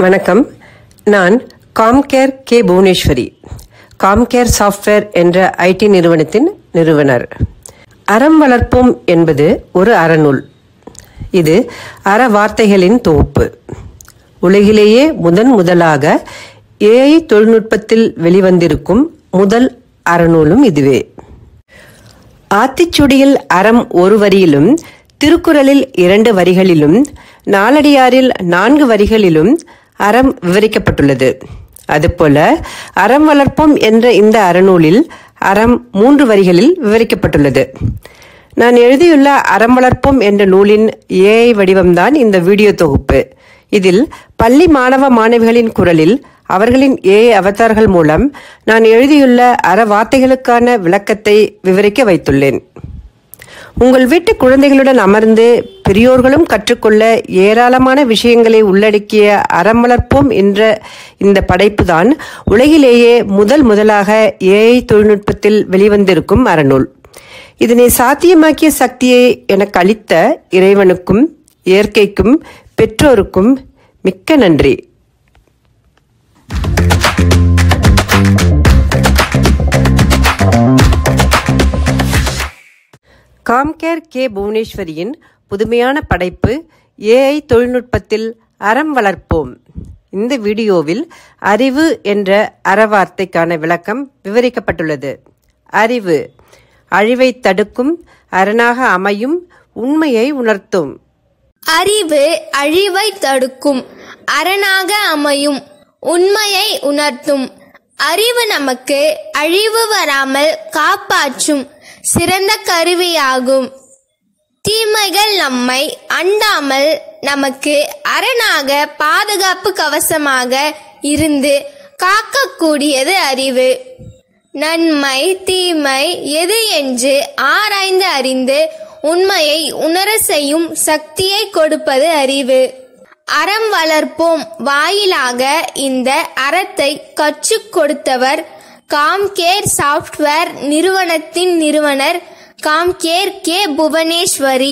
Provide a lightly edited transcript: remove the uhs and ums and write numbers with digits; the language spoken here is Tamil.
வணக்கம். நான் Compcare K Bhuvaneswari, Compcare software என்ற ஐடி நிறுவனத்தின் நிறுவனர். அறம் வளர்ப்போம் என்பது ஒரு அறநூல். இது அற வார்த்தைகளின் தொகுப்பு. உலகிலேயே முதலாக ஏஐ தொழில்நுட்பத்தில் வெளிவந்திருக்கும் முதல் அறநூலும் இதுவே. ஆத்திச்சுடியில் அறம் ஒரு வரியிலும், திருக்குறளில் 2 வரிகளிலும், நாலடியாரில் 4 வரிகளிலும் அறம் விவரிக்கப்பட்டுள்ளது. அதுபோல அறம் வளர்ப்போம் என்ற இந்த அறநூலில் அறம் 3 வரிகளில் விவரிக்கப்பட்டுள்ளது. நான் எழுதியுள்ள அறம் வளர்ப்போம் என்ற நூலின் ஏஐ வடிவம்தான் இந்த வீடியோ தொகுப்பு. இதில் பள்ளி மாணவ மாணவிகளின் குரலில் அவர்களின் ஏஐ அவதார்கள் மூலம் நான் எழுதியுள்ள அற வார்த்தைகளுக்கான விளக்கத்தை விவரிக்க வைத்துள்ளேன். உங்கள் வீட்டு குழந்தைகளுடன் அமர்ந்து பெரியோர்களும் கற்றுக்கொள்ள ஏராளமான விஷயங்களை உள்ளடக்கிய அறம் வளர்ப்போம் என்ற இந்த படைப்பு தான் உலகிலேயே முதலாக ஏஐ தொழில்நுட்பத்தில் வெளிவந்திருக்கும் அறநூல். இதனை சாத்தியமாக்கிய சக்தியை எனக்கு அளித்த இறைவனுக்கும், இயற்கைக்கும், பெற்றோருக்கும் மிக்க நன்றி. காம்கேர் கே புவனேஸ்வரியின் புதுமையான படைப்பு ஏஐ தொழில்நுட்பத்தில் அறம் வளர்ப்போம். இந்த வீடியோவில் அறிவு என்ற அறவார்த்தைக்கான விளக்கம் விவரிக்கப்பட்டுள்ளது. அறிவு அழிவை தடுக்கும், அரணாக அமையும், உண்மையை உணர்த்தும். அறிவு அழிவை தடுக்கும், அரணாக அமையும், உண்மையை உணர்த்தும். அறிவு நமக்கு அழிவு வராமல் காப்பாற்றும் சிறந்த கருவியாகும். தீமைகள் நம்மை அண்டாமல் நமக்கு அரணாக பாதுகாப்பு கவசமாக இருந்து காக்கக்கூடியது அறிவு. நன்மை தீமை எது என்று ஆராய்ந்து அறிந்து உண்மையை உணர செய்யும் சக்தியை கொடுப்பது அறிவு. அறம் வளர்ப்போம் வாயிலாக இந்த அறத்தை கற்றுக் கொடுத்தவர் காம்கேர் சாஃப்ட்வேர் நிறுவனத்தின் நிறுவனர் காம்கேர் கே புவனேஸ்வரி.